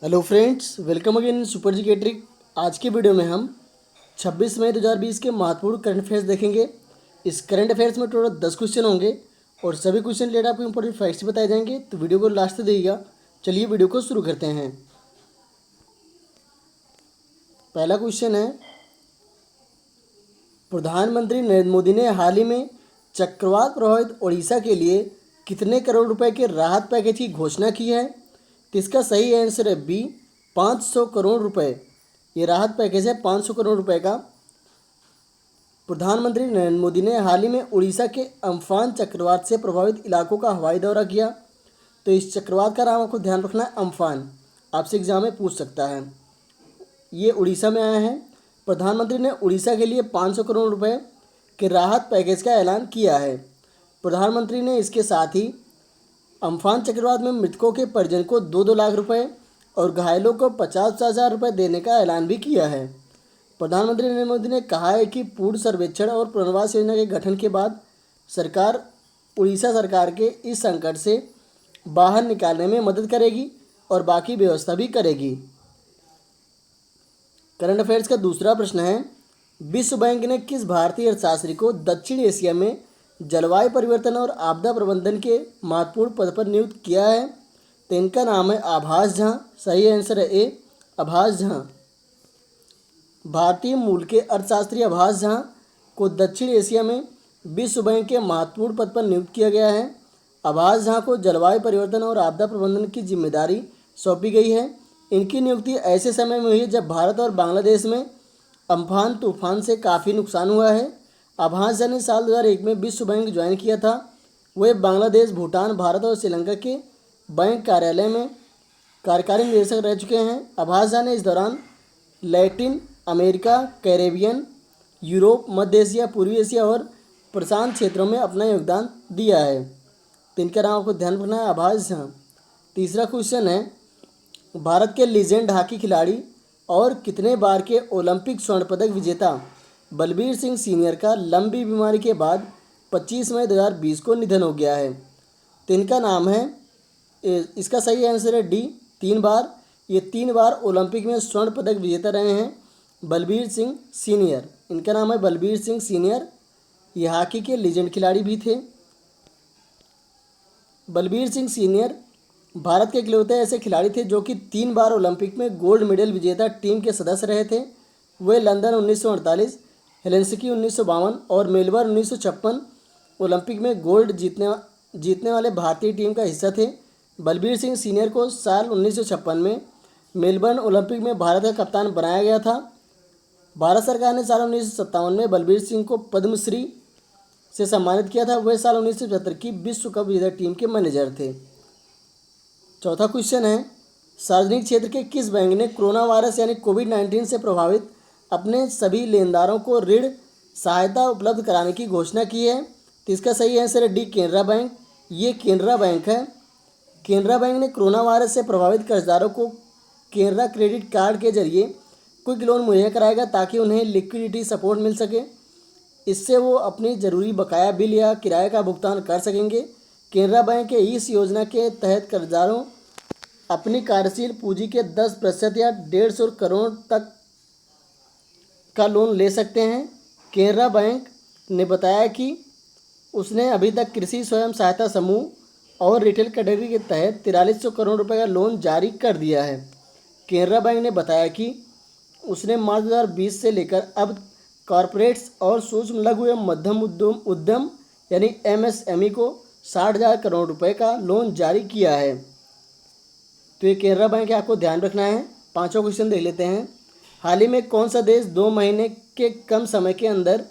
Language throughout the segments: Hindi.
Hello friends, welcome again super जी कैटरिक। आज के वीडियो में हम 26 मई 2020 के महत्वपूर्ण करंट अफेयर्स देखेंगे। इस करंट अफेयर्स में टोटल 10 क्वेश्चन होंगे और सभी क्वेश्चन रिलेटेड आपको इंपॉर्टेंट फैक्ट्स बताए जाएंगे, तो वीडियो को लास्ट तक देखिएगा। चलिए वीडियो को शुरू करते हैं। पहला क्वेश्चन है, प्रधानमंत्री नरेंद्र मोदी ने हाल ही में चक्रवात प्रभावित ओडिशा के लिए कितने करोड़ रुपए के राहत पैकेज की घोषणा की है? तो इसका सही आंसर है बी, 500 करोड़ रुपए। ये राहत पैकेज है 500 करोड़ रुपए का। प्रधानमंत्री नरेंद्र मोदी ने हाल ही में उड़ीसा के अम्फान चक्रवात से प्रभावित इलाकों का हवाई दौरा किया। तो इस चक्रवात का नाम आपको ध्यान रखना है, अम्फान। आपसे एग्जाम में पूछ सकता है। ये उड़ीसा में आया है। प्रधानमंत्री ने उड़ीसा के लिए 500 करोड़ रुपए के राहत पैकेज का ऐलान किया है। प्रधानमंत्री ने इसके साथ ही अम्फान चक्रवात में मृतकों के परिजन को 2-2 लाख रुपए और घायलों को 50,000 रुपये देने का ऐलान भी किया है। प्रधानमंत्री नरेंद्र मोदी ने कहा है कि पूर्ण सर्वेक्षण और पुनर्वास योजना के गठन के बाद सरकार उड़ीसा सरकार के इस संकट से बाहर निकालने में मदद करेगी और बाकी व्यवस्था भी करेगी। करंट अफेयर्स का दूसरा प्रश्न है, विश्व बैंक ने किस भारतीय अर्थशास्त्री को दक्षिण एशिया में जलवायु परिवर्तन और आपदा प्रबंधन के महत्वपूर्ण पद पर नियुक्त किया है? तो इनका नाम है आभास झा। सही आंसर है ए, आभास झा। भारतीय मूल के अर्थशास्त्री आभास झा को दक्षिण एशिया में विश्व बैंक के महत्वपूर्ण पद पर नियुक्त किया गया है। आभास झा को जलवायु परिवर्तन और आपदा प्रबंधन की जिम्मेदारी सौंपी गई है। इनकी नियुक्ति ऐसे समय में हुई है जब भारत और बांग्लादेश में अम्फान तूफान से काफ़ी नुकसान हुआ है। आभास झा ने साल 2001 में विश्व बैंक ज्वाइन किया था। वे बांग्लादेश, भूटान, भारत और श्रीलंका के बैंक कार्यालय में कार्यकारी निदेशक रह चुके हैं। आभास झा ने इस दौरान लैटिन अमेरिका, कैरेबियन, यूरोप, मध्य एशिया, पूर्वी एशिया और प्रशांत क्षेत्रों में अपना योगदान दिया है। तो इनका नाम आपको ध्यान रखना है, आभास झा। तीसरा क्वेश्चन है, भारत के लीजेंड हॉकी खिलाड़ी और कितने बार के ओलंपिक स्वर्ण पदक विजेता बलबीर सिंह सीनियर का लंबी बीमारी के बाद 25 मई 2020 को निधन हो गया है? तो इनका नाम है, इसका सही आंसर है डी, 3 बार। ये 3 बार ओलंपिक में स्वर्ण पदक विजेता रहे हैं बलबीर सिंह सीनियर। इनका नाम है बलबीर सिंह सीनियर। ये हॉकी के लीजेंड खिलाड़ी भी थे। बलबीर सिंह सीनियर भारत के इकलौते ऐसे खिलाड़ी थे जो कि 3 बार ओलंपिक में गोल्ड मेडल विजेता टीम के सदस्य रहे थे। वे लंदन 1948, हेलेंसिकी 1952 और मेलबर्न 1956 ओलंपिक में गोल्ड जीतने वाले भारतीय टीम का हिस्सा थे। बलबीर सिंह सीनियर को साल 1956 में मेलबर्न ओलंपिक में भारत का कप्तान बनाया गया था। भारत सरकार ने साल 1957 में बलबीर सिंह को पद्मश्री से सम्मानित किया था। वह साल 1975 की विश्व कप विजेता टीम के मैनेजर थे। चौथा क्वेश्चन है, सार्वजनिक क्षेत्र के किस बैंक ने कोरोना वायरस यानी कोविड-19 से प्रभावित अपने सभी लेनदारों को ऋण सहायता उपलब्ध कराने की घोषणा की है? तो इसका सही आंसर है डी, केनरा बैंक। ये केनरा बैंक है। केनरा बैंक ने कोरोना वायरस से प्रभावित कर्जदारों को केनरा क्रेडिट कार्ड के जरिए क्विक लोन मुहैया कराएगा ताकि उन्हें लिक्विडिटी सपोर्ट मिल सके। इससे वो अपनी ज़रूरी बकाया बिल या किराए का भुगतान कर सकेंगे। केनरा बैंक के इस योजना के तहत कर्जदारों अपनी कार्यशील पूंजी के 10% या 150 करोड़ तक का लोन ले सकते हैं। केनरा बैंक ने बताया कि उसने अभी तक कृषि स्वयं सहायता समूह और रिटेल कैटेगरी के तहत 4300 करोड़ रुपए का लोन जारी कर दिया है। केनरा बैंक ने बताया कि उसने मार्च 2020 से लेकर अब कॉरपोरेट्स और सूक्ष्म लघु एवं मध्यम उद्यम यानी MSME को 60,000 करोड़ रुपए का लोन जारी किया है। तो ये केनरा बैंक है, आपको ध्यान रखना है। पांचों क्वेश्चन देख लेते हैं। हाल ही में कौन सा देश 2 महीने के कम समय के अंदर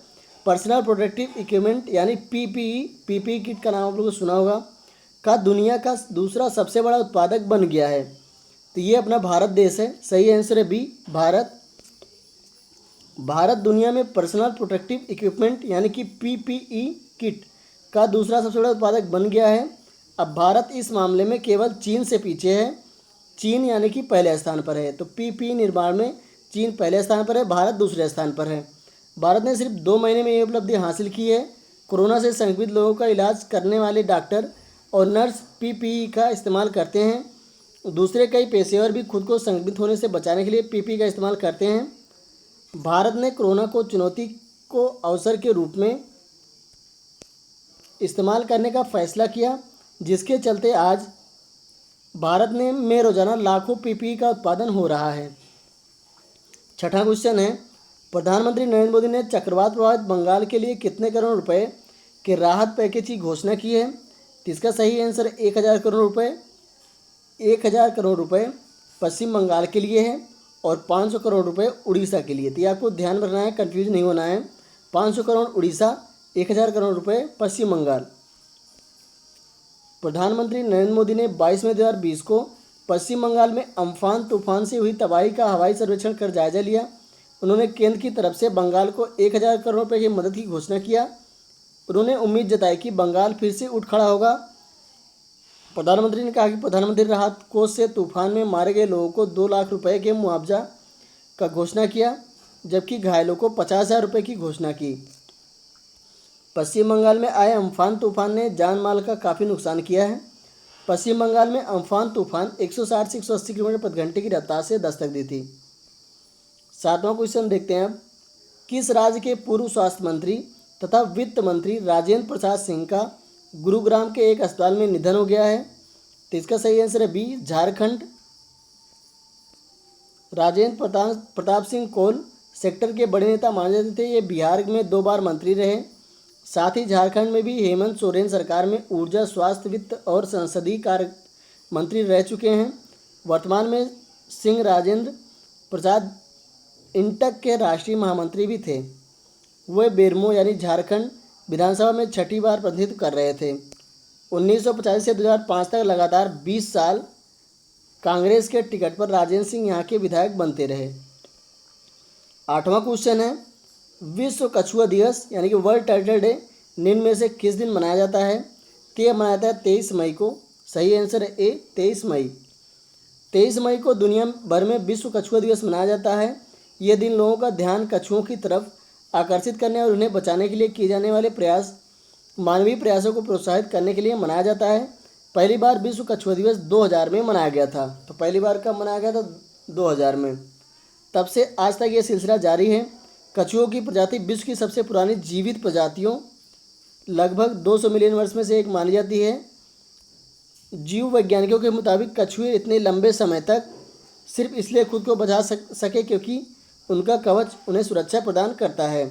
पर्सनल प्रोटेक्टिव इक्विपमेंट यानी PPE किट का नाम आप लोगों को सुना होगा, का दुनिया का दूसरा सबसे बड़ा उत्पादक बन गया है? तो ये अपना भारत देश है। सही आंसर है बी, भारत। भारत दुनिया में पर्सनल प्रोटेक्टिव इक्विपमेंट यानी कि PPE किट का दूसरा सबसे बड़ा उत्पादक बन गया है। अब भारत इस मामले में केवल चीन से पीछे है। चीन यानी कि पहले स्थान पर है। तो PPE निर्माण में चीन पहले स्थान पर है, भारत दूसरे स्थान पर है। भारत ने सिर्फ 2 महीने में ये उपलब्धि हासिल की है। कोरोना से संक्रमित लोगों का इलाज करने वाले डॉक्टर और नर्स PPE का इस्तेमाल करते हैं। दूसरे कई पेशेवर भी खुद को संक्रमित होने से बचाने के लिए पीपीई का इस्तेमाल करते हैं। भारत ने कोरोना को चुनौती को अवसर के रूप में इस्तेमाल करने का फैसला किया, जिसके चलते आज भारत में रोजाना लाखों पीपीई का उत्पादन हो रहा है। छठा क्वेश्चन है, प्रधानमंत्री नरेंद्र मोदी ने चक्रवात प्रभावित बंगाल के लिए कितने करोड़ रुपए के राहत पैकेज की घोषणा की है? तो इसका सही आंसर 1000 करोड़ रुपए। 1000 करोड़ रुपए पश्चिम बंगाल के लिए है और 500 करोड़ रुपए उड़ीसा के लिए। तो ये आपको ध्यान रखना है, कंफ्यूज नहीं होना है। 500 करोड़ उड़ीसा, 1000 करोड़ रुपए पश्चिम बंगाल। प्रधानमंत्री नरेंद्र मोदी ने 22 मई 2020 को पश्चिम बंगाल में अम्फान तूफान से हुई तबाही का हवाई सर्वेक्षण कर जायजा लिया। उन्होंने केंद्र की तरफ से बंगाल को 1000 करोड़ रुपए की मदद की घोषणा किया। उन्होंने उम्मीद जताई कि बंगाल फिर से उठ खड़ा होगा। प्रधानमंत्री ने कहा कि प्रधानमंत्री राहत कोष से तूफान में मारे गए लोगों को 2 लाख रुपए के मुआवजा का घोषणा किया, जबकि घायलों को 50,000 रुपये की घोषणा की। पश्चिम बंगाल में आए अम्फान तूफान ने जान माल का काफ़ी नुकसान किया है। पश्चिम बंगाल में अम्फान तूफान 160 से 180 किलोमीटर प्रति घंटे की रफ्तार से दस्तक दी थी। 7वां क्वेश्चन देखते हैं अब, किस राज्य के पूर्व स्वास्थ्य मंत्री तथा वित्त मंत्री राजेंद्र प्रसाद सिंह का गुरुग्राम के एक अस्पताल में निधन हो गया है? तो इसका सही आंसर है B, Jharkhand. Rajendra Pratap Singh coal sector के बड़े नेता माने जाते थे। ये बिहार में 2 बार मंत्री रहे। साथ ही झारखंड में भी हेमंत सोरेन सरकार में ऊर्जा, स्वास्थ्य, वित्त और संसदीय कार्य मंत्री रह चुके हैं। वर्तमान में सिंह राजेंद्र प्रसाद इंटक के राष्ट्रीय महामंत्री भी थे। वे बेरमो यानी झारखंड विधानसभा में 6ठी बार प्रतिनिधित्व कर रहे थे। 1985 से 2005 तक लगातार 20 साल कांग्रेस के टिकट पर राजेंद्र सिंह यहाँ के विधायक बनते रहे। 8वां क्वेश्चन है, विश्व कछुआ दिवस यानी कि वर्ल्ड टर्टल डे निम्न में से किस दिन मनाया जाता है? तो यह मनाया जाता है 23 मई को। सही आंसर है ए, 23 मई। 23 मई को दुनिया भर में विश्व कछुआ दिवस मनाया जाता है। यह दिन लोगों का ध्यान कछुओं की तरफ आकर्षित करने और उन्हें बचाने के लिए किए जाने वाले मानवीय प्रयासों को प्रोत्साहित करने के लिए मनाया जाता है। पहली बार विश्व कछुआ दिवस 2000 में मनाया गया था। तो पहली बार कब मनाया गया था? 2000 में। तब से आज तक ये सिलसिला जारी है। कछुओं की प्रजाति विश्व की सबसे पुरानी जीवित प्रजातियों लगभग 200 मिलियन वर्ष में से एक मानी जाती है। जीव वैज्ञानिकों के मुताबिक कछुए इतने लंबे समय तक सिर्फ इसलिए खुद को बचा सके क्योंकि उनका कवच उन्हें सुरक्षा प्रदान करता है।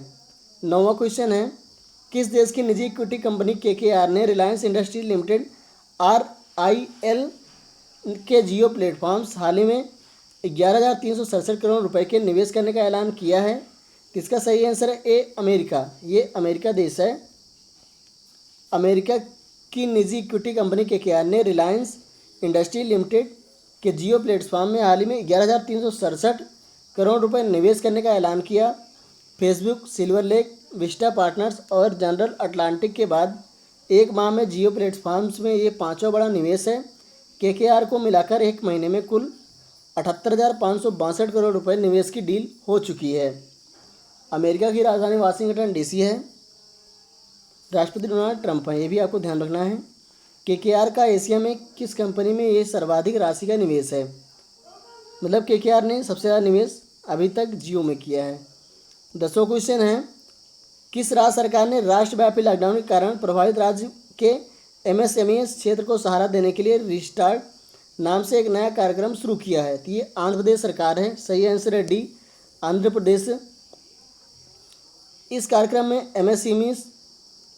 9वां क्वेश्चन है, किस देश की निजी इक्विटी कंपनी KKR ने रिलायंस इंडस्ट्री लिमिटेड RIL के जियो प्लेटफॉर्म्स हाल ही में 11,367 करोड़ रुपए के निवेश करने का ऐलान किया है? किसका सही आंसर है ए, अमेरिका। ये अमेरिका देश है। अमेरिका की निजी इक्विटी कंपनी KKR ने रिलायंस इंडस्ट्री लिमिटेड के जियो प्लेटफॉर्म में हाल ही में 11,367 करोड़ रुपए निवेश करने का ऐलान किया। Facebook, silver lake, Vista partners और जनरल अटलांटिक के बाद एक माह में जियो प्लेटफॉर्म्स में ये 5वां बड़ा निवेश है। KKR को मिलाकर एक महीने में कुल 78,562 करोड़ रुपए निवेश की डील हो चुकी है। अमेरिका की राजधानी वाशिंगटन DC है। राष्ट्रपति डोनाल्ड ट्रंप है, ये भी आपको ध्यान रखना है। KKR का एशिया में किस कंपनी में ये सर्वाधिक राशि का निवेश है? मतलब KKR ने सबसे ज़्यादा निवेश अभी तक जियो में किया है। 10वां क्वेश्चन है, किस राज्य सरकार ने राष्ट्रव्यापी लॉकडाउन के कारण प्रभावित राज्य के MSME क्षेत्र को सहारा देने के लिए रिस्टार्ट नाम से एक नया कार्यक्रम शुरू किया है? तो ये आंध्र प्रदेश सरकार है। सही आंसर है डी, आंध्र प्रदेश। इस कार्यक्रम में MSME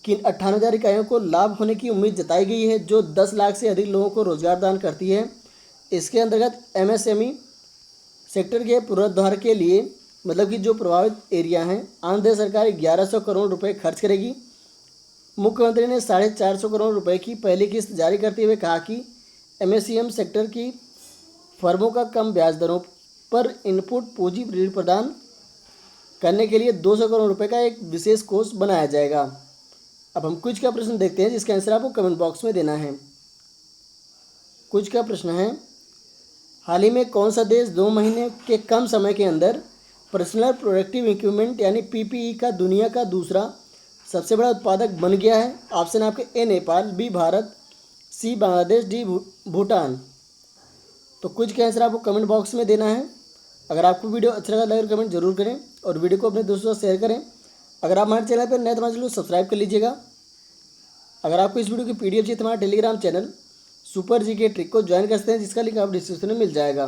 की 98,000 इकाइयों को लाभ होने की उम्मीद जताई गई है, जो 10 लाख से अधिक लोगों को रोजगार दान करती है। इसके अंतर्गत MSME सेक्टर के पुनरुद्धार के लिए मतलब कि जो प्रभावित एरिया हैं, आंध्र प्रदेश सरकार 1100 करोड़ रुपए खर्च करेगी। मुख्यमंत्री ने 450 करोड़ रुपए की पहली किस्त जारी करते हुए कहा कि MSME सेक्टर की फर्मों का कम ब्याज दरों पर इनपुट पूंजी ऋण प्रदान करने के लिए 200 करोड़ रुपए का एक विशेष कोष बनाया जाएगा। अब हम कुछ का प्रश्न देखते हैं, जिसका आंसर आपको कमेंट बॉक्स में देना है। कुछ का प्रश्न है, हाल ही में कौन सा देश 2 महीने के कम समय के अंदर पर्सनल प्रोडक्टिव इक्विपमेंट यानी PPE का दुनिया का दूसरा सबसे बड़ा उत्पादक बन गया है? ऑप्शन आपके ए, नेपाल, बी, भारत, सी, बांग्लादेश, डी, भूटान। तो क्विज का आंसर आपको कमेंट बॉक्स में देना है। अगर आपको वीडियो अच्छा लगा लाइक और कमेंट जरूर करें और वीडियो को अपने दोस्तों से शेयर करें। अगर आप हमारे चैनल पर नए तो हमारे चैनल को सब्सक्राइब कर लीजिएगा। अगर आपको इस वीडियो की PDF चाहिए तो हमारा टेलीग्राम चैनल सुपर जी के ट्रिक को ज्वाइन कर सकते हैं, जिसका लिंक आप डिस्क्रिप्शन में मिल जाएगा।